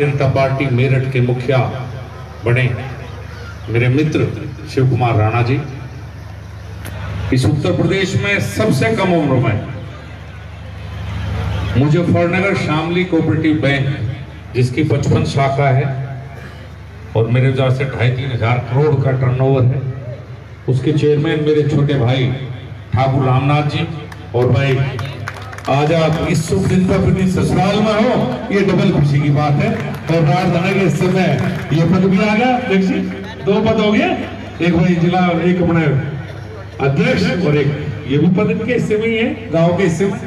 जनता party Meerut के मुखिया बने मेरे मित्र शिव कुमार राणा जी इस उत्तर प्रदेश में सबसे कम उम्र में मुजफ्फरनगर शामली कोऑपरेटिव बैंक जिसकी 55 शाखा है और मेरे जहाँ से 2,500 करोड़ का टर्नओवर है, उसके चेयरमैन मेरे छोटे भाई ठाकुर रामनाथ जी। और भाई आज आप इस शुभ दिन पर अपनी ससुराल में हो, ये डबल खुशी की बात है। और प्रार्थना के इस समय ये पद भी आ गया, देखिए 2 पद हो गए, एक भाई जिला, एक अपने अध्यक्ष और एक ये भी पद के हिस्से में ही है, गांव के हिस्से में।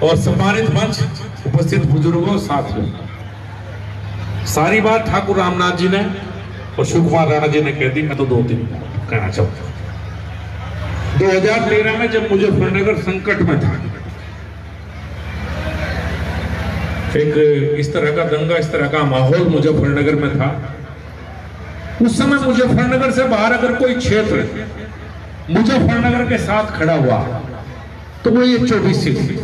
और सम्मानित मंच, उपस्थित बुजुर्गों, साथियों, सारी बात ठाकुर रामनाथ जी ने और शिव कुमार राणा जी ने कह दी। मैं तो 2-3 कहना चाहता हूं। 2013 में जब मुजफ्फरनगर संकट में था, एक इस तरह का दंगा, इस तरह का माहौल मुजफ्फरनगर में था, उस समय मुजफ्फरनगर से बाहर अगर कोई क्षेत्र मुजफ्फरनगर के साथ खड़ा हुआ तो वो ये 24 सीट थी।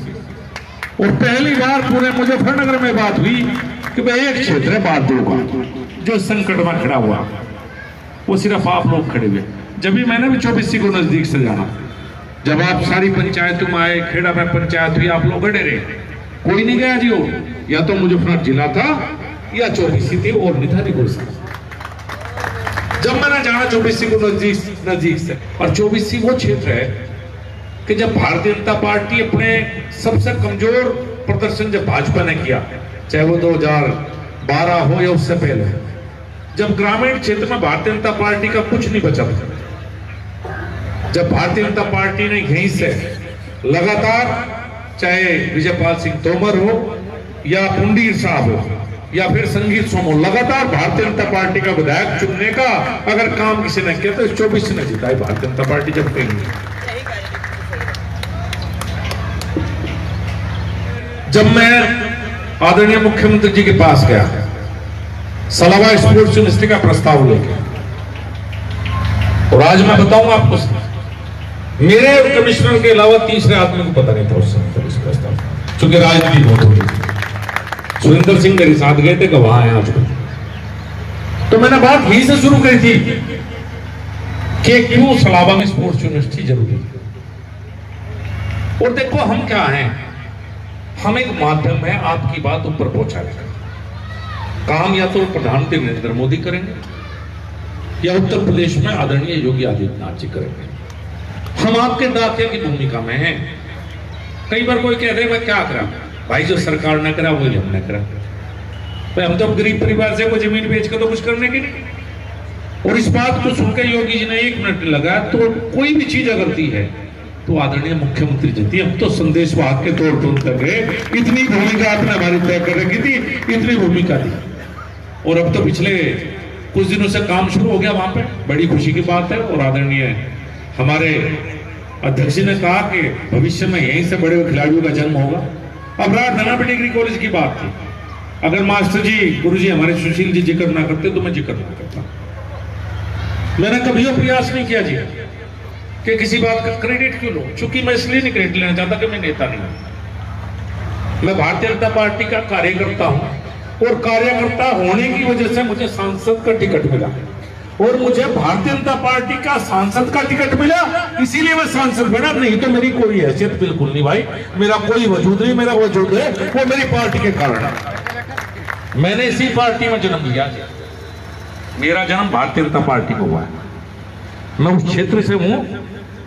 और पहली बार पूरे मुजफ्फरनगर में बात हुई कि भाई एक क्षेत्र है बादल जो संकट में खड़ा हुआ, वो सिर्फ आप लोग खड़े हुए। जब भी मैंने भी 24 सी को नजदीक से जाना, जब आप सारी पंचायतों में आए, खेड़ा में पंचायत हुई, आप लोग अड़े रहे, कोई नहीं गया जी हो, या तो मुजफ्फरनगर जिला था या 24 सी थी और नहीं था कोई। जब मैंने जाना 24 सी को नजदीक से, और 24 सी वो क्षेत्र है कि जब भारतीय जनता पार्टी अपने सबसे कमजोर प्रदर्शन जब भाजपा ने किया, चाहे वो 2012 हो या उससे पहले, जब ग्रामीण क्षेत्र में भारतीय जनता पार्टी का कुछ नहीं बचा था, जब भारतीय जनता पार्टी ने यहीं से लगातार, चाहे विजयपाल सिंह तोमर हो या पुंडीर साहब हो या फिर संगीत सोमो, लगातार भारतीय जनता पार्टी का विधायक चुनने का अगर काम किसी ने किया तो 24 ने जीता है भारतीय जनता पार्टी। जब कहीं जब मैं आदरणीय मुख्यमंत्री जी के पास गया सलावा स्पोर्ट्स यूनिवर्सिटी का प्रस्ताव लेके, और आज मैं बताऊंगा आपको, मेरे कमिश्नर के अलावा तीसरे आदमी को पता नहीं था उस समय इस प्रस्ताव, क्योंकि राजनीति बहुत हो रही। सुरेंद्र सिंह मेरे साथ गए थे, गवाह हैं आज। तो मैंने बात यही से शुरू करी थी कि क्यों सलावा में स्पोर्ट्स यूनिवर्सिटी जरूरी है। और देखो हम क्या हैं, हम एक माध्यम है आपकी बात ऊपर पहुंचाने का काम, या तो प्रधानमंत्री नरेंद्र मोदी करेंगे या उत्तर प्रदेश में आदरणीय योगी आदित्यनाथ जी करेंगे। हम आपके दाते की भूमिका में हैं। कई बार कोई कह दे मैं क्या करा, भाई जो सरकार ने करा वही हमने करा। भाई हम तो गरीब परिवार से कोई जमीन बेच कर तो कुछ करने की नहीं। और इस बात को सुनकर योगी जी ने 1 मिनट लगा, तो कोई भी चीज अगर दी है तो आदरणीय मुख्यमंत्री जी थी, हम तो संदेश वाहक के तौर पर उतर गए। इतनी भूमिका आपने हमारी तय कर रखी थी, इतनी भूमिका दी। और अब तो पिछले कुछ दिनों से काम शुरू हो गया वहां पे, बड़ी खुशी की बात है। और आदरणीय हमारे अध्यक्ष जी ने कहा कि भविष्य में यहीं से बड़े खिलाड़ियों का जन्म होगा। अब राजधाना में डिग्री कॉलेज की बात थी, अगर मास्टर जी, गुरु जी हमारे सुशील जी जिक्र ना करते तो मैं जिक्र ना करता। मैंने कभी प्रयास नहीं किया जी कि किसी बात का क्रेडिट क्यों लो, चूंकि मैं इसलिए नहीं क्रेडिट लेना चाहता कि मैं नेता नहीं हूं। मैं भारतीय जनता पार्टी का कार्यकर्ता हूं, और कार्यकर्ता होने की वजह से मुझे सांसद का टिकट मिला, और मुझे भारतीय जनता पार्टी का सांसद का टिकट मिला, इसीलिए मैं सांसद बना। नहीं तो मेरी कोई हैसियत बिल्कुल नहीं भाई, मेरा कोई वजूद नहीं। मेरा वजूद है वो मेरी पार्टी के कारण है। मैंने इसी पार्टी में जन्म लिया, मेरा जन्म भारतीय जनता पार्टी को हुआ है। मैं उस क्षेत्र से हूं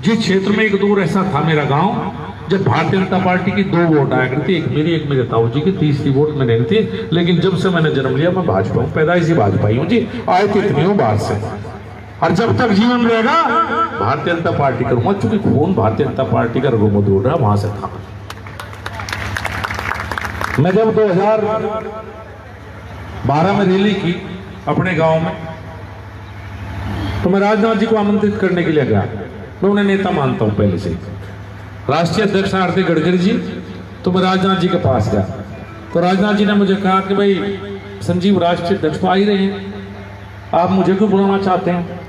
जिस क्षेत्र में एक दूर ऐसा था मेरा गांव, जब भारतीय जनता पार्टी की 2 वोट आया करती, एक मेरी एक मेरे ताऊ जी की, तीसरी वोट में नहीं थी। लेकिन जब से मैंने जन्म लिया मैं भाजपा हूँ, पैदाइशी भाजपाई हूँ जी, आए तो इतनी हूँ बाहर से, और जब तक जीवन रहेगा भारतीय जनता पार्टी करूंगा, चूंकि खून भारतीय जनता पार्टी का रगों में दौड़ रहा, वहां से था। मैं जब 2012 में रैली की अपने गांव में, तो मैं राजनाथ जी को आमंत्रित करने के लिए गया। मैं उन्हें नेता मानता हूं पहले से, राष्ट्रीय अध्यक्ष आरती गडकरी जी। तो मैं राजनाथ जी के पास गया, तो राजनाथ जी ने मुझे कहा कि भाई संजीव राष्ट्रीय अध्यक्ष तो आ ही रहे हैं, आप मुझे क्यों बुलाना चाहते हैं।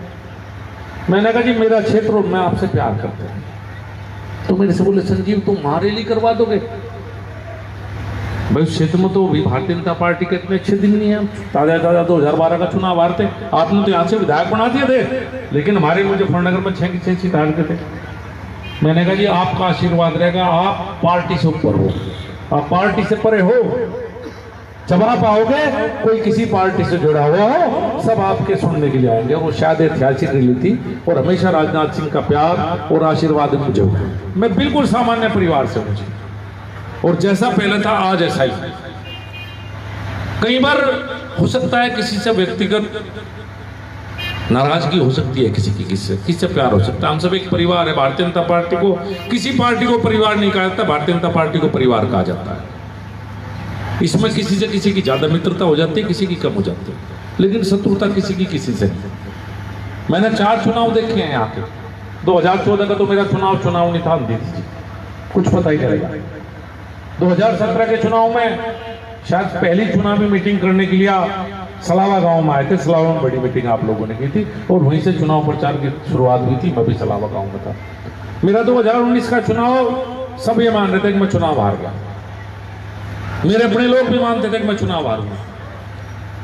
मैंने कहा जी मेरा क्षेत्र और मैं आपसे प्यार करता हूं। तो मेरे से बोले संजीव तुम वहां रैली करवा दोगे। भाई उस क्षेत्र में तो अभी भारतीय जनता पार्टी के इतने अच्छे दिन नहीं है। ताजा 2012 का चुनाव हारते, आपने तो यहाँ से विधायक बना दिए थे, लेकिन हमारे मुजफ्फरनगर में 6 की 6 सीट हारते थे। मैंने कहा जी आपका आशीर्वाद रहेगा, आप पार्टी से ऊपर हो, आप पार्टी से परे हो, जब आप आओगे कोई किसी पार्टी से जुड़ा हुआ हो सब आपके सुनने के लिए आएंगे। और वो शायद ऐतिहासिक रही थी और हमेशा राजनाथ सिंह का प्यार और आशीर्वाद मुझे हुआ। मैं बिल्कुल सामान्य परिवार से मुझे, और जैसा पहले था आज ऐसा ही। कई बार हो सकता है किसी से व्यक्तिगत नाराजगी हो सकती है, किसी से प्यार हो सकता है। हम सब एक परिवार है। भारतीय जनता पार्टी को किसी पार्टी को परिवार नहीं कहा जाता, भारतीय जनता पार्टी को परिवार कहा जाता है। इसमें किसी से किसी की ज्यादा मित्रता हो जाती है, किसी की कम हो जाती है, लेकिन शत्रुता किसी की किसी से नहीं। मैंने 4 चुनाव देखे हैं यहाँ के। 2014 का तो मेरा चुनाव नहीं था, कुछ पता ही चलेगा। 2017 के चुनाव में शायद पहली चुनावी मीटिंग करने के लिए सलावा गांव में आए थे। सलावा में बड़ी मीटिंग आप लोगों ने की थी और वहीं से चुनाव प्रचार की शुरुआत हुई थी। मैं भी सलावा गांव में था। मेरा 2019 का चुनाव सब ये मान रहे थे कि मैं चुनाव हार गया। मेरे अपने लोग भी मानते थे कि मैं चुनाव हारूंगा।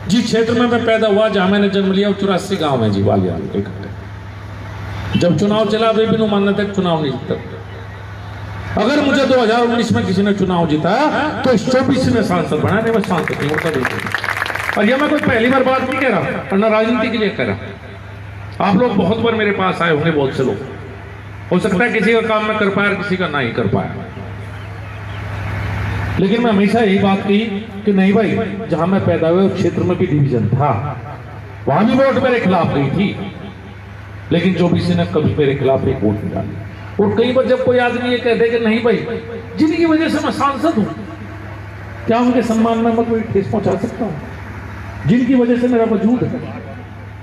जिस क्षेत्र में मैं पैदा हुआ, जहां मैंने जन्म लिया, 84 गांव है जी, वालिया इकट्ठे। जब चुनाव चला वे भी मानने थे चुनाव नहीं जीता। अगर मुझे 2019 में किसी ने चुनाव जिताया तो इस 24 में सांसद बना, नहीं मैं सांसद नहीं होता बिल्कुल। और यह मैं कोई पहली बार बात नहीं कह रहा और न राजनीति के लिए कह रहा। आप लोग बहुत बार मेरे पास आए होंगे, बहुत से लोग। हो सकता है किसी का काम मैं कर पाया, किसी का नहीं कर पाया, लेकिन मैं हमेशा यही बात कही कि नहीं भाई, जहां मैं पैदा हुआ उस क्षेत्र में भी डिवीजन था, वहां भी वोट मेरे खिलाफ गई थी, लेकिन 24 ने कभी मेरे खिलाफ एक वोट नहीं डाली। और कई बार जब कोई आदमी ये कहते कि नहीं भाई, जिनकी वजह से मैं सांसद हूं, क्या उनके सम्मान में मैं कोई ठेस पहुंचा सकता हूं? जिनकी वजह से मेरा वजूद है,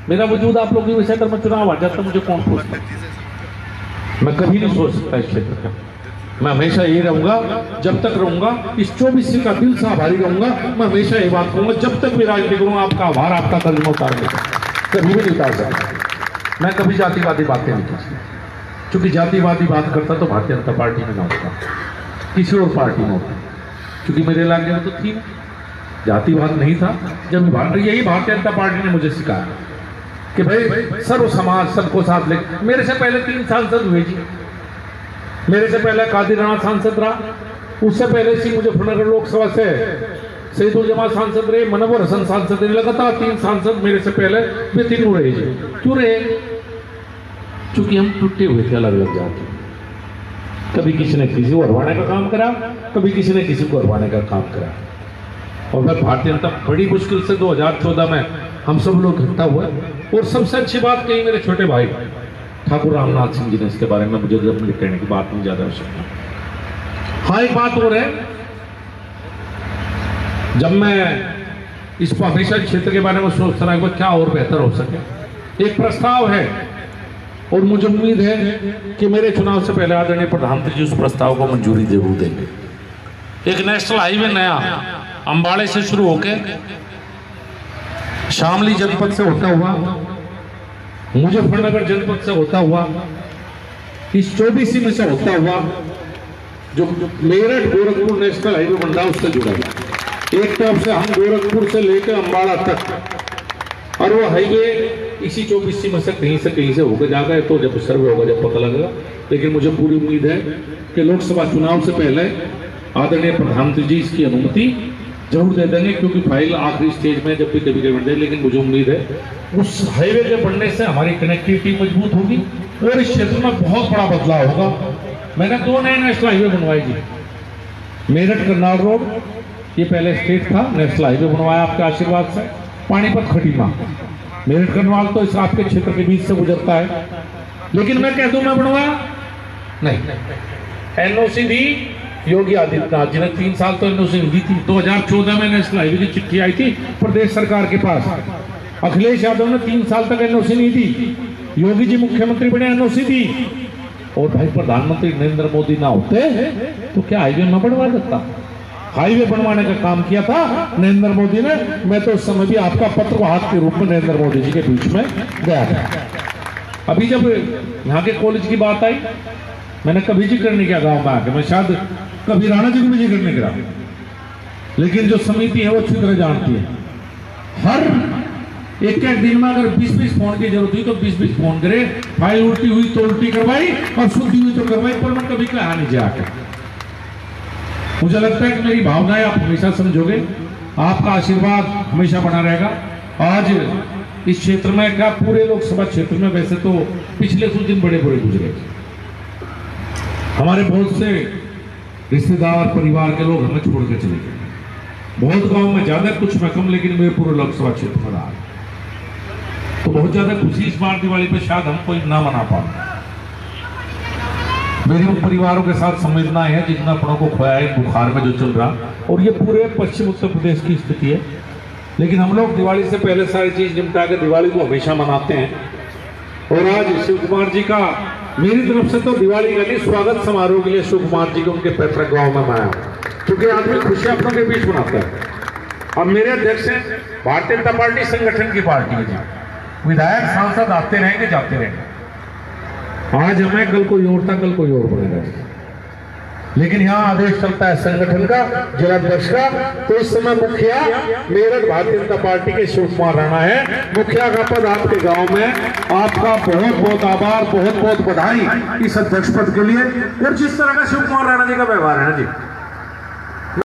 मेरा वजूद आप लोगों की वजह से अगर मैं चुनाव आ जाता मुझे कौन पूछता? मैं कभी नहीं सोच सकता इस क्षेत्र का। मैं हमेशा यही रहूंगा, जब तक रहूंगा इस 24 का दिल से आभारी रहूंगा। मैं हमेशा ये बात कहूंगा, जब तक भी राजनीति करूंगा आपका आभार, आपका कर्ज में उतार देगा, कभी भी नहीं उतार सकता। मैं कभी जातिवादी बातें नहीं करता, क्योंकि जातिवादी बात करता तो भारतीय जनता पार्टी में ना होता, किसी और पार्टी में होता, क्योंकि मेरे इलाके में तो थी जातिवाद नहीं था। जब यही भारतीय जनता पार्टी ने मुझे सिखाया कि भाई सर्व समाज सबको साथ ले। मेरे से पहले 3 सांसद हुए जी। मेरे से पहले कादिर राणा सांसद रहा, उससे पहले सी मुजफ्फरनगर लोकसभा से सईदुल जमा सांसद रहे, मनवर हसन सांसद रहे। लगातार 3 सांसद मेरे से पहले वे तीनों रहे जी। क्यों रहे? क्योंकि हम टूटे हुए थे अलग अलग जाति। कभी किसी ने किसी को हरवाने का काम करा, कभी किसी ने किसी को हरवाने का काम करा। और मैं भारतीय जनता बड़ी मुश्किल से 2014 में हम सब लोग इकट्ठा हुए। और सबसे अच्छी बात कही मेरे छोटे भाई ठाकुर रामनाथ सिंह जी ने, इसके बारे में मुझे कहने की बात नहीं ज्यादा आवश्यकता। हाँ, एक बात और है, जब मैं इस हमेशा क्षेत्र के बारे में सोचता रहा कि क्या और बेहतर हो सके। एक प्रस्ताव है और मुझे उम्मीद है कि मेरे चुनाव से पहले आदरणीय प्रधानमंत्री जी उस प्रस्ताव को मंजूरी जरूर देंगे। एक नेशनल हाईवे नया अंबाड़े से शुरू होकर शामली जनपद से होता हुआ, मुजफ्फरनगर जनपद से होता हुआ, इस 24 में से होता हुआ जो मेरठ गोरखपुर नेशनल हाईवे बन रहा है उससे जुड़ा है। एक तरफ से हम गोरखपुर से लेकर अंबाड़ा तक, और वो हाईवे इसी 24 में से कहीं से होकर जाएगा। तो जब सर्वे होगा जब पता लगेगा, लेकिन मुझे पूरी उम्मीद है कि लोकसभा चुनाव से पहले आदरणीय प्रधानमंत्री जी इसकी अनुमति जरूर दे देंगे, क्योंकि फाइल आखिरी स्टेज में जब भी कभी बन जाए। लेकिन मुझे उम्मीद है उस हाईवे के बनने से हमारी कनेक्टिविटी मजबूत होगी और इस क्षेत्र में बहुत बड़ा बदलाव होगा। मैंने 2 नए नेशनल हाईवे बनवाए जी। मेरठ करनाल रोड, ये पहले स्टेट था, नेशनल हाईवे बनवाया आपके आशीर्वाद से। पानीपत खटीमा, मेरठ करनाल तो इस आपके क्षेत्र के बीच से गुजरता है, लेकिन मैं कह दूं मैं बनवाया नहीं। एनओसी दी योगी आदित्यनाथ जी ने, 3 साल तो एनओसी दी थी। 2014 में नेशनल हाईवे की चिट्ठी आई थी प्रदेश सरकार के पास। अखिलेश यादव ने 3 साल तक एनओसी नहीं दी, योगी जी मुख्यमंत्री बने, एनओसी दी। और भाई प्रधानमंत्री नरेंद्र मोदी ना होते तो क्या हाईवे न बनवा देता? हाईवे बनवाने का काम किया था नरेंद्र मोदी ने। मैं तो उस समय भी आपका पत्रवाहक के रूप में नरेंद्र मोदी जी के बीच में गया था। अभी जब यहाँ के कॉलेज की बात आई, मैंने कभी जिक्र नहीं किया गाँव में आके, मैं शायद कभी राणा जी को भी जिक्र नहीं करा, लेकिन जो समिति है वो अच्छी तरह जानती है। हर एक दिन में अगर 20-20 फोन की जरूरत हुई तो 20-20 फोन करे, फाइल उल्टी हुई तो उल्टी करवाई और शुद्धि हुई तो करवाई, पर मैं कभी कहा नहीं जाके। मुझे लगता है कि मेरी भावनाएं आप हमेशा समझोगे, आपका आशीर्वाद हमेशा बना रहेगा। आज इस क्षेत्र में क्या, पूरे लोकसभा क्षेत्र में वैसे तो पिछले कुछ दिन बड़े बुरे गुजरे। हमारे बहुत से रिश्तेदार परिवार के लोग हमें छोड़ के चले गए। बहुत गांव में ज्यादा, कुछ में कम, लेकिन मेरे पूरे लोकसभा क्षेत्र में रहा। तो बहुत ज्यादा खुशी इस बार दिवाली पे शायद हम कोई ना मना पाए। मेरे उन परिवारों के साथ संवेदनाएं हैं जितना अपनों को खोया है बुखार में जो चल रहा, और ये पूरे पश्चिम उत्तर प्रदेश की स्थिति है। लेकिन हम लोग दिवाली से पहले सारी चीज निपटा के दिवाली को हमेशा मनाते हैं। और आज शिव कुमार जी का मेरी तरफ से तो दिवाली का नहीं, स्वागत समारोह के लिए शिव कुमार जी को उनके पैतृक गांव में आया, क्योंकि आदमी खुशियां अपनों के बीच मनाता है। अब मेरे अध्यक्ष हैं, भारतीय जनता पार्टी संगठन की पार्टी है जी, विधायक सांसद आते रहेंगे जाते रहेंगे। आज हमें कल कोई और था, कल कोई और बनेगा, लेकिन यहाँ आदेश चलता है संगठन का, जिलाध्यक्ष का। तो इस समय मुखिया मेरठ भारतीय जनता पार्टी के शिव कुमार राणा है। मुखिया का पद आपके गांव में, आपका बहुत बहुत आभार, बहुत बहुत बधाई इस अध्यक्ष पद के लिए। और जिस तरह का शिव कुमार राणा जी का व्यवहार है ना जी,